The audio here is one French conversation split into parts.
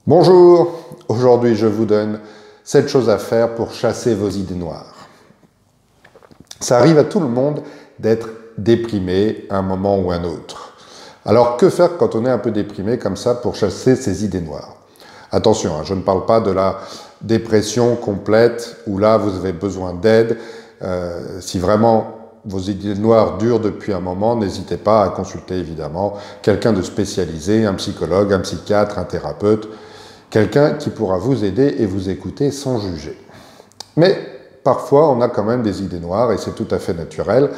Bonjour, aujourd'hui je vous donne 7 choses à faire pour chasser vos idées noires. Ça arrive à tout le monde d'être déprimé à un moment ou un autre. Alors que faire quand on est un peu déprimé comme ça pour chasser ses idées noires? Attention, je ne parle pas de la dépression complète où là vous avez besoin d'aide. Si vraiment vos idées noires durent depuis un moment, n'hésitez pas à consulter évidemment quelqu'un de spécialisé, un psychologue, un psychiatre, un thérapeute, quelqu'un qui pourra vous aider et vous écouter sans juger. Mais parfois, on a quand même des idées noires et c'est tout à fait naturel.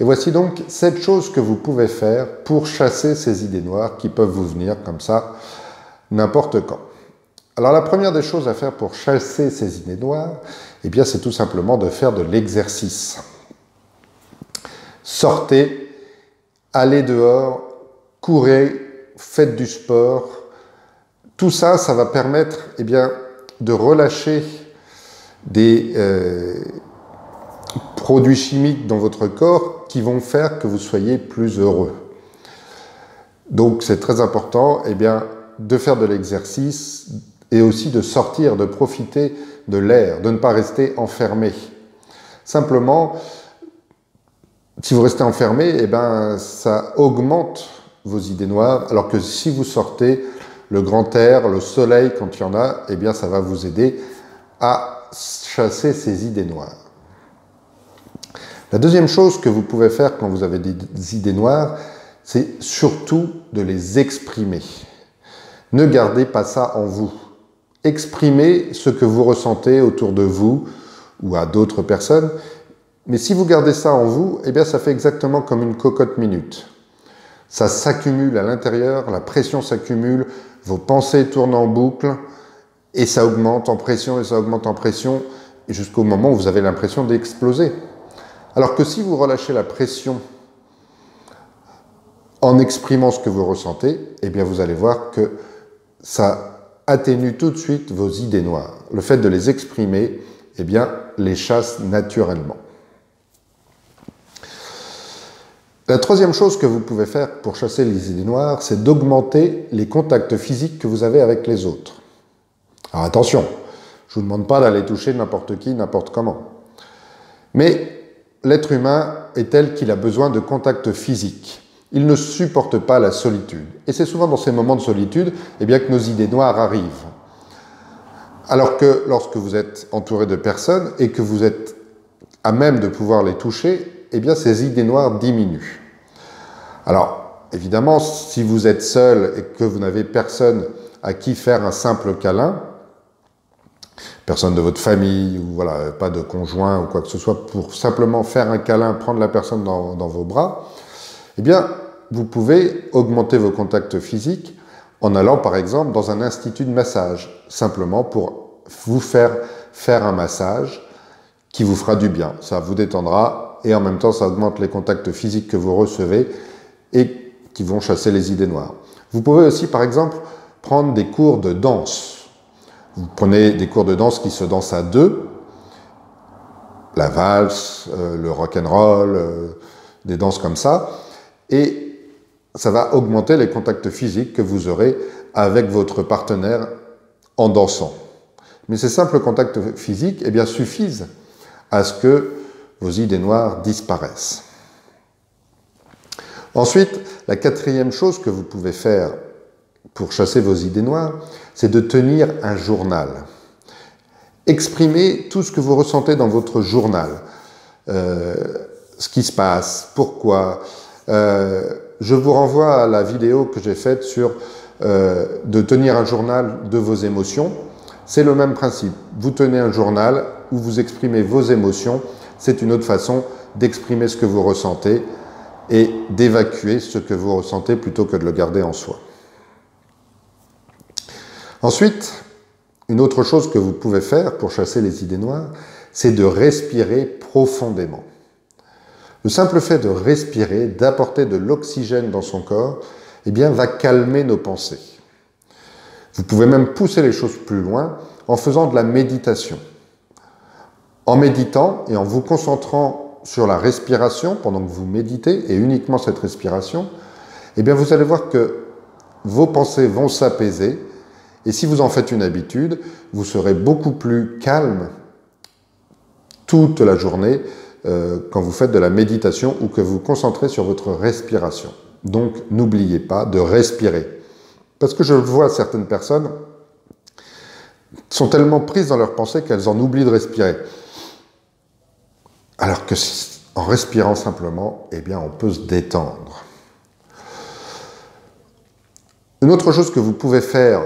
Et voici donc 7 choses que vous pouvez faire pour chasser ces idées noires qui peuvent vous venir comme ça n'importe quand. Alors la première des choses à faire pour chasser ces idées noires, eh bien c'est tout simplement de faire de l'exercice. Sortez, allez dehors, courez, faites du sport. Tout ça, ça va permettre de relâcher des produits chimiques dans votre corps qui vont faire que vous soyez plus heureux. Donc c'est très important de faire de l'exercice et aussi de sortir, de profiter de l'air, de ne pas rester enfermé. Simplement, si vous restez enfermé, ça augmente vos idées noires, alors que si vous sortez, le grand air, le soleil, quand il y en a, ça va vous aider à chasser ces idées noires. La deuxième chose que vous pouvez faire quand vous avez des idées noires, c'est surtout de les exprimer. Ne gardez pas ça en vous. Exprimez ce que vous ressentez autour de vous ou à d'autres personnes. Mais si vous gardez ça en vous, ça fait exactement comme une cocotte minute. Ça s'accumule à l'intérieur, la pression s'accumule, vos pensées tournent en boucle et ça augmente en pression et ça augmente en pression jusqu'au moment où vous avez l'impression d'exploser. Alors que si vous relâchez la pression en exprimant ce que vous ressentez, vous allez voir que ça atténue tout de suite vos idées noires. Le fait de les exprimer, les chasse naturellement. La troisième chose que vous pouvez faire pour chasser les idées noires, c'est d'augmenter les contacts physiques que vous avez avec les autres. Alors attention, je ne vous demande pas d'aller toucher n'importe qui, n'importe comment. Mais l'être humain est tel qu'il a besoin de contacts physiques. Il ne supporte pas la solitude. Et c'est souvent dans ces moments de solitude que nos idées noires arrivent. Alors que lorsque vous êtes entouré de personnes et que vous êtes à même de pouvoir les toucher, ces idées noires diminuent. Alors, évidemment, si vous êtes seul et que vous n'avez personne à qui faire un simple câlin, personne de votre famille, ou pas de conjoint ou quoi que ce soit, pour simplement faire un câlin, prendre la personne dans vos bras, vous pouvez augmenter vos contacts physiques en allant, par exemple, dans un institut de massage, simplement pour vous faire un massage qui vous fera du bien. Ça vous détendra et en même temps, ça augmente les contacts physiques que vous recevez et qui vont chasser les idées noires. Vous pouvez aussi, par exemple, prendre des cours de danse. Vous prenez des cours de danse qui se dansent à deux, la valse, le rock'n'roll, des danses comme ça, et ça va augmenter les contacts physiques que vous aurez avec votre partenaire en dansant. Mais ces simples contacts physiques suffisent à ce que vos idées noires disparaissent. Ensuite, la quatrième chose que vous pouvez faire pour chasser vos idées noires, c'est de tenir un journal. Exprimez tout ce que vous ressentez dans votre journal. Ce qui se passe, pourquoi. Je vous renvoie à la vidéo que j'ai faite sur de tenir un journal de vos émotions. C'est le même principe. Vous tenez un journal où vous exprimez vos émotions. C'est une autre façon d'exprimer ce que vous ressentez et d'évacuer ce que vous ressentez plutôt que de le garder en soi. Ensuite, une autre chose que vous pouvez faire pour chasser les idées noires, c'est de respirer profondément. Le simple fait de respirer, d'apporter de l'oxygène dans son corps, va calmer nos pensées. Vous pouvez même pousser les choses plus loin en faisant de la méditation. En méditant et en vous concentrant sur la respiration pendant que vous méditez, et uniquement cette respiration, vous allez voir que vos pensées vont s'apaiser Et si vous en faites une habitude, vous serez beaucoup plus calme toute la journée quand vous faites de la méditation ou que vous vous concentrez sur votre respiration. Donc, n'oubliez pas de respirer. Parce que je vois certaines personnes sont tellement prises dans leurs pensées qu'elles en oublient de respirer. Alors que en respirant simplement, eh bien, on peut se détendre. Une autre chose que vous pouvez faire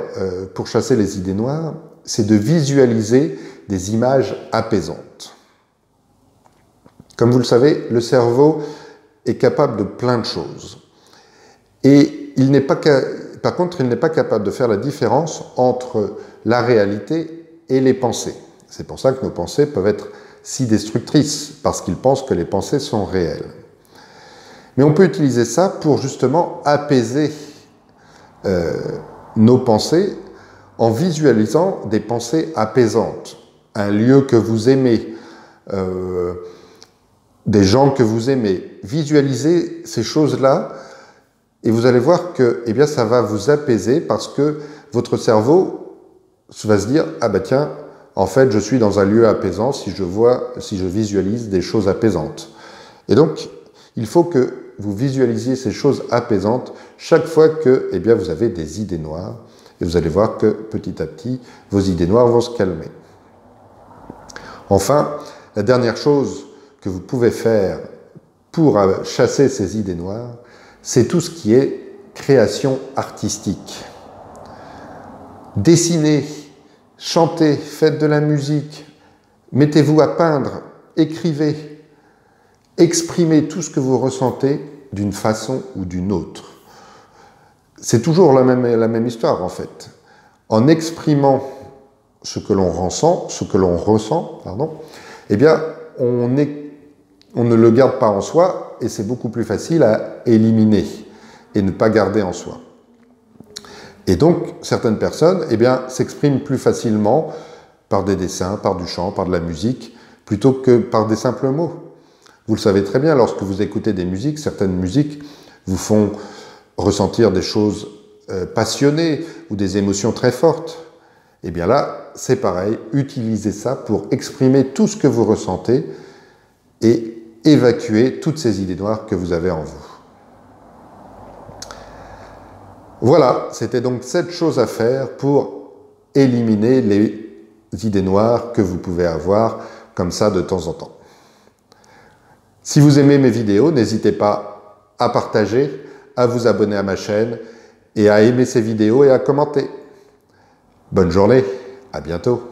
pour chasser les idées noires, c'est de visualiser des images apaisantes. Comme vous le savez, le cerveau est capable de plein de choses. Et par contre, il n'est pas capable de faire la différence entre la réalité et les pensées. C'est pour ça que nos pensées peuvent être si destructrices, parce qu'ils pensent que les pensées sont réelles. Mais on peut utiliser ça pour justement apaiser nos pensées en visualisant des pensées apaisantes. Un lieu que vous aimez, des gens que vous aimez. Visualisez ces choses-là et vous allez voir que eh bien, ça va vous apaiser parce que votre cerveau va se dire « Ah bah tiens, en fait, je suis dans un lieu apaisant si je visualise des choses apaisantes. » Et donc, il faut que vous visualisiez ces choses apaisantes chaque fois que eh bien, vous avez des idées noires. Et vous allez voir que petit à petit, vos idées noires vont se calmer. Enfin, la dernière chose que vous pouvez faire pour chasser ces idées noires, c'est tout ce qui est création artistique. Dessinez, chantez, faites de la musique, mettez-vous à peindre, écrivez, exprimez tout ce que vous ressentez d'une façon ou d'une autre. C'est toujours la même histoire en fait. En exprimant ce que l'on ressent, eh bien, on ne le garde pas en soi et c'est beaucoup plus facile à éliminer et ne pas garder en soi. Et donc, certaines personnes eh bien, s'expriment plus facilement par des dessins, par du chant, par de la musique, plutôt que par des simples mots. Vous le savez très bien, lorsque vous écoutez des musiques, certaines musiques vous font ressentir des choses passionnées ou des émotions très fortes. Et bien là, c'est pareil, utilisez ça pour exprimer tout ce que vous ressentez et évacuer toutes ces idées noires que vous avez en vous. Voilà, c'était donc 7 choses à faire pour éliminer les idées noires que vous pouvez avoir comme ça de temps en temps. Si vous aimez mes vidéos, n'hésitez pas à partager, à vous abonner à ma chaîne et à aimer ces vidéos et à commenter. Bonne journée, à bientôt.